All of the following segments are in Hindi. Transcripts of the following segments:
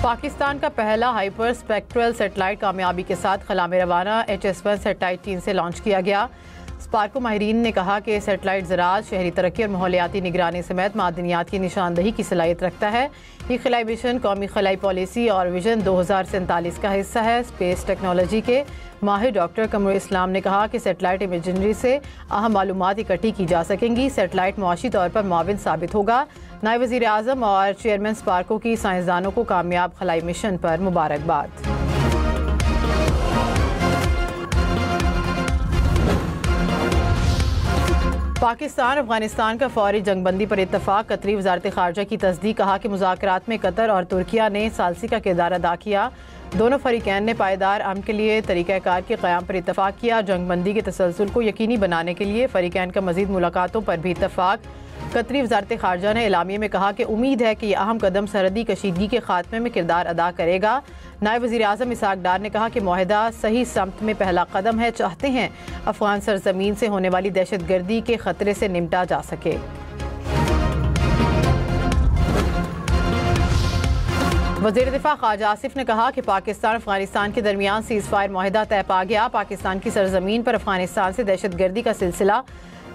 पाकिस्तान का पहला हाइपर स्पेक्ट्रल सेटेलाइट कामयाबी के साथ खला में रवाना HS-1 सेटेलाइट चीन से लॉन्च किया गया। स्पार्को माहिरीन ने कहा कि सेटेलाइट ज़राअत, शहरी तरक्की और माहौलियाती निगरानी समेत मादनियात की निशानदही की सलाहियत रखता है। ये खलाई मिशन कौमी खलाई पॉलिसी और विजन 2047 का हिस्सा है। स्पेस टेक्नोलॉजी के माहिर डॉक्टर कमरुल इस्लाम ने कहा कि सेटेलाइट इमेजनरी से अहम मालूमात इकट्ठी की जा सकेंगी। सेटेलाइट मुआशी तौर पर मुआविन साबित होगा। नायब वज़ीर आज़म और चेयरमैन स्पार्को की साइंसदानों को कामयाब खलाई मिशन पर मुबारकबाद। पाकिस्तान अफगानिस्तान का फौरी जंगबंदी पर इत्तफाक। कतरी वज़ारत ख़ारजा की तस्दीक। कहा कि मुज़ाकरात में कतर और तुर्किया ने सालसी का किरदार अदा किया। दोनों फरीकैन ने पायदार अमन के लिए तरीक़ाकार के क़याम पर इत्तफाक किया। जंगबंदी के तसलसल को यकीनी बनाने के लिए फरीकैन का मज़ीद मुलाकातों पर भी इत्तफाक। कतरी वज़ारत ख़ारजा ने एलामिया में कहा कि उम्मीद है कि यह अहम कदम सरहदी कशीदगी के खात्मे में किरदार अदा करेगा। नायब वज़ीर आज़म इसहाक डार ने कहा कि मुआहिदा सही समत में पहला कदम है। चाहते हैं अफ़गान सरज़मीन से होने वाली दहशतगर्दी के ख़तरे से निपटा जा सके। वज़ीर दिफ़ा ख्वाजा आसिफ ने कहा कि पाकिस्तान अफगानिस्तान के दरमियान सीज़ फायर मुआहिदा तय पा गया। पाकिस्तान की सरज़मीन पर अफगानिस्तान से दहशतगर्दी का सिलसिला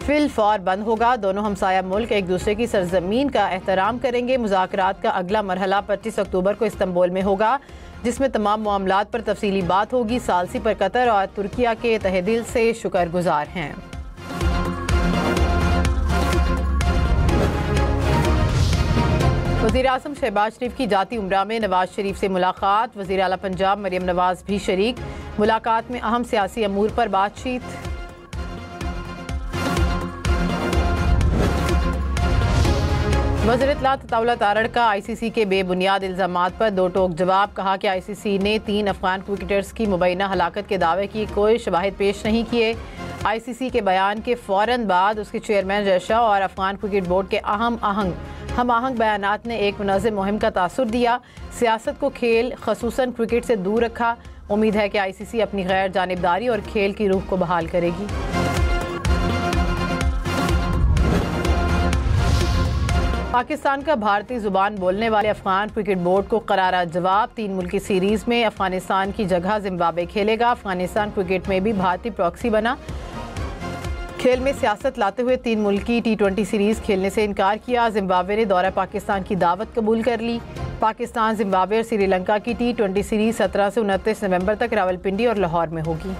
फिल फौर बंद होगा। दोनों हमसाया मुल्क एक दूसरे की सरजमीन का एहतराम करेंगे। मुज़ाकरात का अगला मरहला 25 अक्टूबर को इस्तांबुल में होगा, जिसमें तमाम मामलात पर तफसीली बात होगी। सालसी पर कतर और तुर्किया के तहे दिल से शुक्रगुजार हैं। वज़ीर आज़म शहबाज शरीफ की जाती उम्रा में नवाज शरीफ से मुलाकात। वज़ीर आला पंजाब मरियम नवाज भी शरीक। मुलाकात में अहम सियासी अमूर पर बातचीत। वज़ीर इत्तलात अताउल्लाह तारड़ का ICC के बेबुनियाद इल्ज़ामात पर दो टोक जवाब। कहा कि ICC ने 3 अफगान क्रिकेटर्स की मुबैना हलाकत के दावे की कोई शवाहिद पेश नहीं किए। ICC के बयान के फ़ौरन बाद उसके चेयरमैन जयशाह और अफगान क्रिकेट बोर्ड के हम आहंग बयानात ने एक मुनज़्ज़म मुहिम का तासुर दिया। सियासत को खेल ख़ुसूसन क्रिकेट से दूर रखा। उम्मीद है कि ICC अपनी गैर जानिबदारी और खेल की रूह को बहाल करेगी। पाकिस्तान का भारतीय ज़ुबान बोलने वाले अफगान क्रिकेट बोर्ड को करारा जवाब। 3 मुल्की सीरीज़ में अफगानिस्तान की जगह जिम्बाब्वे खेलेगा। अफगानिस्तान क्रिकेट में भी भारतीय प्रॉक्सी बना। खेल में सियासत लाते हुए 3 मुल्की T20 सीरीज़ खेलने से इनकार किया। जिम्बाब्वे ने दौरा पाकिस्तान की दावत कबूल कर ली। पाकिस्तान, जिम्बाब्वे और श्रीलंका की T20 सीरीज़ 17 से 29 नवंबर तक रावलपिंडी और लाहौर में होगी।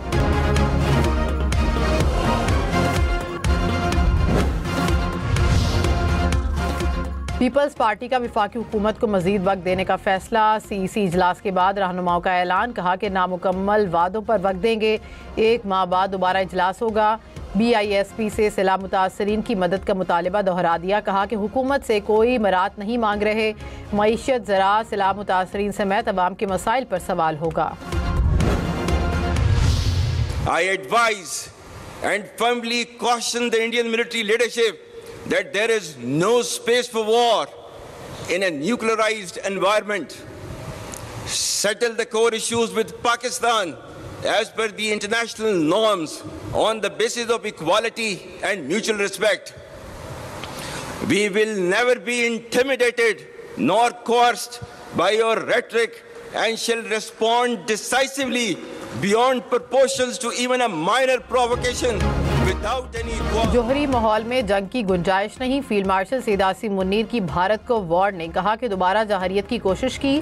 पीपल्स पार्टी का वफाकी हुकूमत को मजीद वक्त देने का फैसला। CEC इजलास के बाद रहनुमाओं का ऐलान। कहा कि नामुकम्मल वादों पर वक्त देंगे। 1 माह बाद दोबारा इजलास होगा। BISP से सिला मुतासरीन की मदद का मुतालबा दोहरा दिया। कहा कि हुकूमत से कोई मरात नहीं मांग रहे। मईशत, ज़राअत, सिला मुतासरीन समेत अवाम के मसाइल पर सवाल होगा। I advise and firmly caution the Indian military leadership that there is no space for war in a nuclearized environment. Settle the core issues with Pakistan as per the international norms on the basis of equality and mutual respect. We will never be intimidated nor coerced by your rhetoric and shall respond decisively beyond proportions to even a minor provocation. जोहरी माहौल में जंग की गुंजाइश नहीं। फील्ड मार्शल सैयद आसिम मुन्नीर की भारत को वार्निंग। कहा कि दोबारा जहरियत की कोशिश की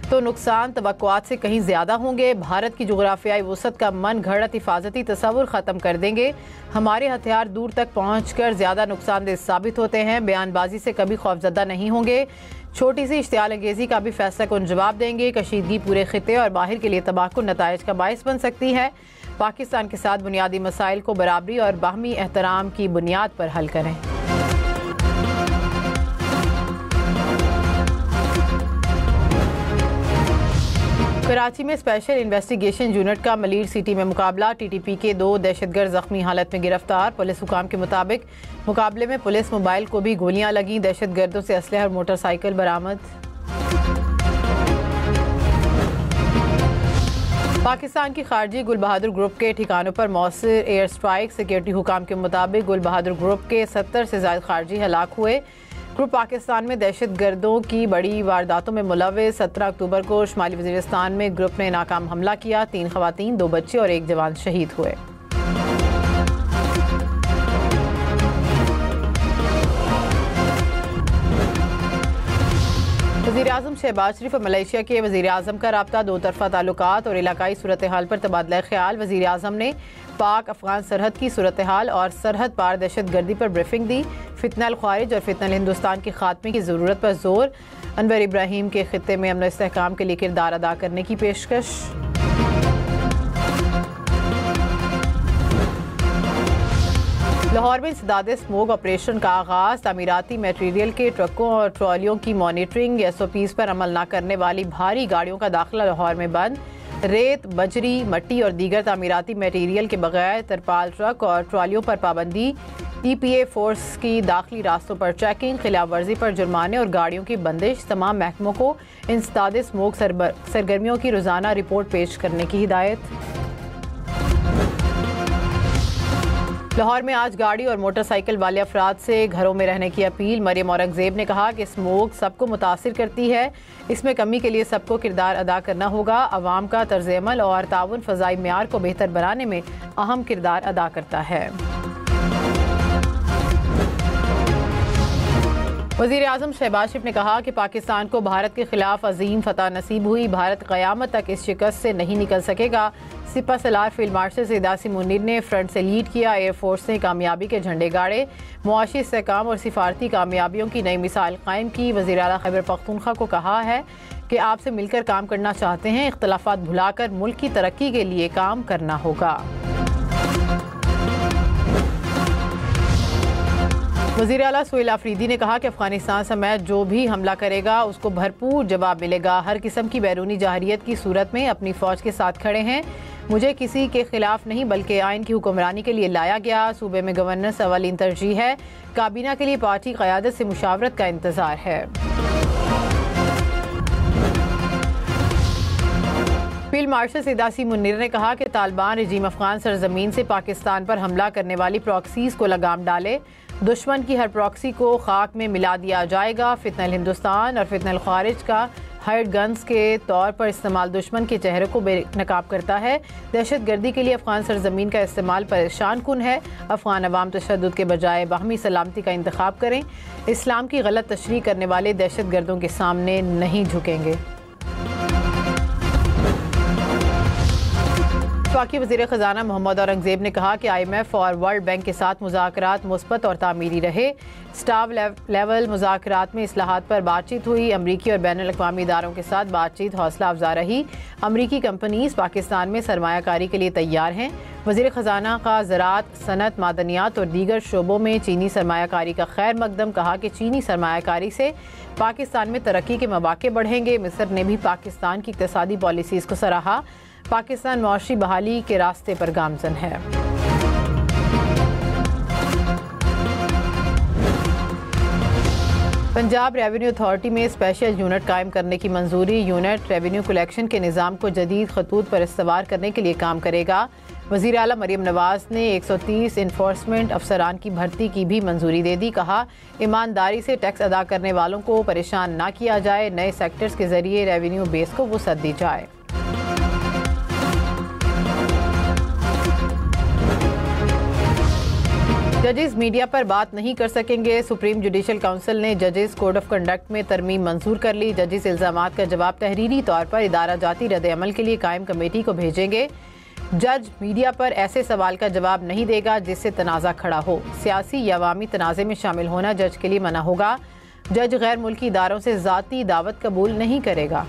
तो नुकसान तवक्कुआत से कहीं ज्यादा होंगे। भारत की जुग्राफियाई वसअत का मन घड़त हिफाजती तस्वुर ख़त्म कर देंगे। हमारे हथियार दूर तक पहुँच कर ज़्यादा नुकसानदेह साबित होते हैं। बयानबाजी से कभी खौफजदा नहीं होंगे। छोटी सी इश्तियाल अंगेज़ी का भी फैसला कुन जवाब देंगे। कशीदगी पूरे खिते और बाहर के लिए तबाहकुन नताइज का बायस बन सकती है। पाकिस्तान के साथ बुनियादी मसाइल को बराबरी और बाहमी एहतराम की बुनियाद पर हल करें। कराची में स्पेशल इन्वेस्टिगेशन यूनिट का मलीर सिटी में मुकाबला। TTP के 2 दहशतगर्द जख्मी हालत में गिरफ्तार। पुलिस हुकाम के मुताबिक मुकाबले में पुलिस मोबाइल को भी गोलियां लगी। दहशतगर्दों से असलहा और मोटरसाइकिल बरामद। पाकिस्तान की खारजी गुल बहादुर ग्रुप के ठिकानों पर मौसर एयर स्ट्राइक। सिक्योरिटी हुकाम के मुताबिक गुल बहादुर ग्रुप के 70 से ज़ायद खारजी हलाक हुए। ग्रुप पाकिस्तान में दहशत गर्दों की बड़ी वारदातों में मुलव्विस। 17 अक्टूबर को शुमाली वज़ीरिस्तान में ग्रुप ने नाकाम हमला किया। 3 ख़वातीन, 2 बच्चे और 1 जवान शहीद हुए। वज़ीर-ए-आज़म शहबाज शरीफ और मलेशिया के वज़ीर-ए-आज़म का रब्ता, दो तरफ़ा ताल्लुकात और इलाकाई सूरत हाल पर तबादला ख्याल। वज़ीर-ए-आज़म ने पाक अफ़गान सरहद की सूरत हाल और सरहद पार दहशत गर्दी पर ब्रीफिंग दी। फितनल ख़वारिज और फितनल हिंदुस्तान के खात्मे की ज़रूरत पर जोर। अनवर इब्राहीम के ख़ित्ते में अमन इस्तेहकाम के लिए किरदार अदा करने की पेशकश। लाहौर में इंसदादे स्मोक ऑपरेशन का आगाज़। तामीराती मटेरियल के ट्रकों और ट्रॉलियों की मॉनिटरिंग। SOPs पर अमल न करने वाली भारी गाड़ियों का दाखिला लाहौर में बंद। रेत, बजरी, मट्टी और दीगर तामीराती मटेरियल के बगैर तरपाल ट्रक और ट्रॉलियों पर पाबंदी। EPA फोर्स की दाखिली रास्तों पर चेकिंग। खिलाफ वर्जी पर जुर्माने और गाड़ियों की बंदिश। तमाम महकमों को इंसदादे स्मोक सरगर्मियों की रोज़ाना रिपोर्ट पेश करने की हिदायत। लाहौर में आज गाड़ी और मोटरसाइकिल वाले अफराद से घरों में रहने की अपील। मरियम औरंगजेब ने कहा कि स्मोक सबको मुतासिर करती है, इसमें कमी के लिए सबको किरदार अदा करना होगा। अवाम का तर्ज अमल और ताउन फ़ज़ाई मेयार को बेहतर बनाने में अहम किरदार अदा करता है। वज़ीर-ए-आज़म शहबाज शरीफ ने कहा कि पाकिस्तान को भारत के खिलाफ अजीम फतह नसीब हुई। भारत क़यामत तक इस शिकस्त से नहीं निकल सकेगा। सिपा सलार फील्ड मार्शल सैयदासी मुन्नीर ने फ्रंट से लीड किया। एयरफोर्स ने कामयाबी के झंडे गाड़े। मुआशी इस्तेहकाम और सिफारती कामयाबियों की नई मिसाल कायम की। वज़ीर आला खैबर पख्तूनख्वा को कहा है कि आपसे मिलकर काम करना चाहते हैं। इख्तलाफात भुलाकर मुल्क की तरक्की के लिए काम करना होगा। वज़ीर आला सुहेल आफरीदी ने कहा कि अफगानिस्तान समेत जो भी हमला करेगा उसको भरपूर जवाब मिलेगा। हर किस्म की बैरूनी जाहिरियत की सूरत में अपनी फ़ौज के साथ खड़े हैं। मुझे किसी के खिलाफ नहीं बल्कि आइन की हुक्मरानी के लिए लाया गया। सूबे में गवर्नेंस अवलीन तरजीह है। काबीना के लिए पार्टी क़यादत से मुशावरत का इंतज़ार है। फील्ड मार्शल सैयदासी मुन्नीर ने कहा कि तालिबान रजीम अफगान सरजमीन से पाकिस्तान पर हमला करने वाली प्रॉक्सीज़ को लगाम डाले। दुश्मन की हर प्रॉक्सी को खाक में मिला दिया जाएगा। फितनल हिंदुस्तान और फितनल ख़वारिज का हाइड गन्स के तौर पर इस्तेमाल दुश्मन के चेहरे को बेनकाब करता है। दहशत गर्दी के लिए अफगान सरजमीन का इस्तेमाल परेशान कुन है। अफगान अवाम तशद्दुद के बजाय बाहमी सलामती का इंतखाब करें। इस्लाम की गलत तशरीह करने वाले दहशत गर्दों के सामने नहीं झुकेंगे। वफाकी वज़ीर ख़ज़ाना मोहम्मद औरंगजेब ने कहा कि IMF और वर्ल्ड बैंक के साथ मुज़ाकरात मुस्बत और तामीरी रहे। स्टाफ लेवल मुज़ाकरात में इस्लाहात पर बातचीत हुई। अमरीकी और बैनुल अक़वामी इदारों के साथ बातचीत हौसला अफजा रही। अमरीकी कंपनीज पाकिस्तान में सरमायाकारी के लिए तैयार हैं। वज़ीर ख़ज़ाना का ज़राअत, सनत, मादनियात और दीगर शोबों में चीनी सरमायाकारी का खैर मकदम। कहा कि चीनी सरमायाकारी से पाकिस्तान में तरक्की के मौक़े बढ़ेंगे। मिस्र ने भी पाकिस्तान की इक़्तिसादी पॉलिसीज़ को सराहा। पाकिस्तान मौशी बहाली के रास्ते पर गामज़न है। पंजाब रेवेन्यू अथॉरिटी में स्पेशल यूनिट कायम करने की मंजूरी। यूनिट रेवेन्यू कलेक्शन के निज़ाम को जदीद खतूत पर इस्तवार करने के लिए काम करेगा। वज़ीर आला मरियम नवाज ने 130 इन्फोर्समेंट अफसरान की भर्ती की भी मंजूरी दे दी। कहा ईमानदारी से टैक्स अदा करने वालों को परेशान ना किया जाए। नए सेक्टर्स के जरिए रेवेन्यू बेस को वुसअत दी जाए। जजेस मीडिया पर बात नहीं कर सकेंगे। सुप्रीम जुडिशल काउंसिल ने जजेस कोड ऑफ कंडक्ट में तरमीम मंजूर कर ली। जजेस इल्जामात का जवाब तहरीरी तौर पर इदारा जाती रद्द अमल के लिए कायम कमेटी को भेजेंगे। जज मीडिया पर ऐसे सवाल का जवाब नहीं देगा जिससे तनाज़ा खड़ा हो। सियासी या अवामी तनाज़े में शामिल होना जज के लिए मना होगा। जज गैर मुल्की इदारों से ज़ाती दावत कबूल नहीं करेगा।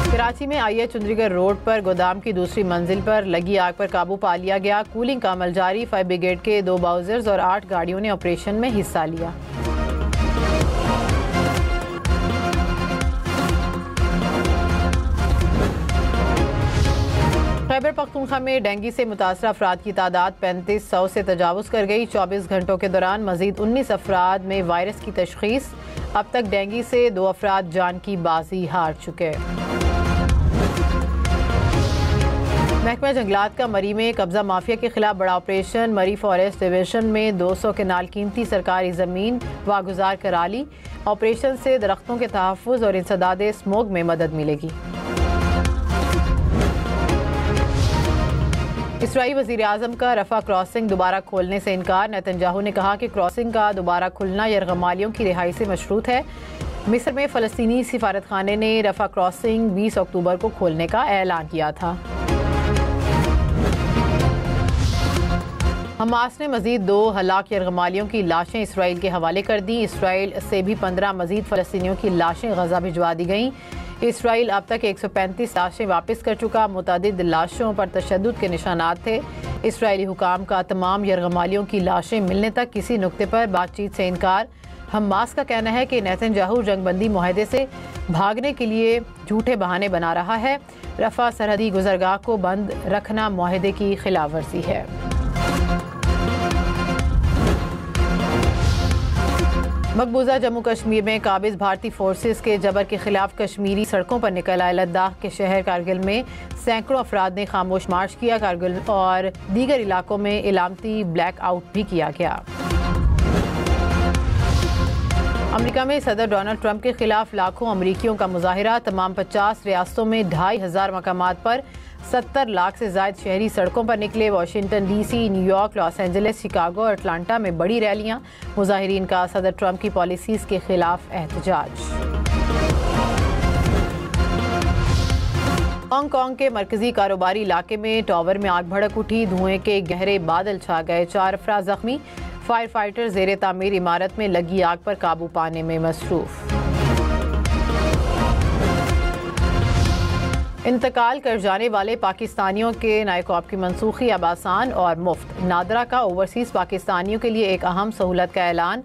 कराची में IH चुंदरीगढ़ रोड पर गोदाम की दूसरी मंजिल पर लगी आग पर काबू पा लिया गया। कूलिंग का अमल जारी। फायर ब्रिगेड के 2 बाउजर्स और 8 गाड़ियों ने ऑपरेशन में हिस्सा लिया। खैबर पख्तूनख्वा में डेंगू से मुतासर अफराद की तादाद 3500 से तजावुज़ कर गई। 24 घंटों के दौरान मजीद 19 अफराद में वायरस की तशख़ीस। अब तक डेंगू से 2 अफराद जान की बाजी हार चुके। महकमा जंगलात का मरी में कब्जा माफिया के खिलाफ बड़ा ऑपरेशन। मरी फॉरेस्ट डिवीजन में 200 केनाल कीमती सरकारी ज़मीन वागुजार करा ली। ऑपरेशन से दरख्तों के तहफ़्फ़ुज़ और इंसदाद स्मोग में मदद मिलेगी। इसराइली वज़ीर आज़म का रफ़ा क्रॉसिंग दोबारा खोलने से इनकार। नेतन्याहू ने कहा कि क्रॉसिंग का दोबारा खुलना यरगमालियों की रिहाई से मशरूत है। मिस्र में फ़लस्तीनी सिफारतखाने ने रफ़ा क्रॉसिंग 20 अक्टूबर को खोलने का ऐलान किया था। हमास ने मजीद 2 हलाक यरगमालियों की लाशें इसराइल के हवाले कर दी। इसराइल से भी 15 मजीद फ़लस्तीनियों की लाशें गजा भिजवा दी गईं। इसराइल अब तक 135 लाशें वापस कर चुका। मुतअद्दिद लाशों पर तशद्दुद के निशानात थे। इसराइली हुकाम का तमाम यरगमालियों की लाशें मिलने तक किसी नुक्ते पर बातचीत से इनकार। हमास का कहना है कि नेतन्याहू जंगबंदी मुआहदे से भागने के लिए झूठे बहाने बना रहा है। रफ़ा सरहदी गुजरगाह को बंद रखना मुआहदे की खिलाफ वर्जी है। मकबूजा जम्मू कश्मीर में काबिज भारतीय फोर्सेस के जबर के खिलाफ कश्मीरी सड़कों पर निकल आए। लद्दाख के शहर कारगिल में सैकड़ों अफराद ने खामोश मार्च किया। कारगिल और दीगर इलाकों में इलामती ब्लैक आउट भी किया गया। अमेरिका में सदर डोनाल्ड ट्रंप के खिलाफ लाखों अमरीकियों का मुजाहिरा। तमाम 50 रियासतों में 2500 मकामात पर 70 लाख से ज़ायद शहरी सड़कों पर निकले। Washington DC, New York, Los Angeles, Chicago और अटलांटा में बड़ी रैलियां। मुजाहिरीन का सदर ट्रंप की पॉलिसीज़ के खिलाफ एहतजाज। हांगकांग के मरकजी कारोबारी इलाके में टावर में आग भड़क उठी। धुएं के गहरे बादल छा गए। 4 अफराद जख्मी। फायर फाइटर ज़ेरे तामीर इमारत में लगी आग पर काबू पाने में मसरूफ। इंतकाल कर जाने वाले पाकिस्तानियों के नायकॉब की मनसूखी अब आसान और मुफ्त। नादरा का ओवरसीज़ पाकिस्तानियों के लिए एक अहम सहूलत का ऐलान।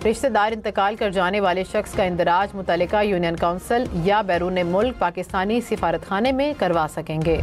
रिश्तेदार इंतकाल कर जाने वाले शख्स का इंदराज मुतल्लिका यूनियन काउंसिल या बैरून मुल्क पाकिस्तानी सिफारतखाने में करवा सकेंगे।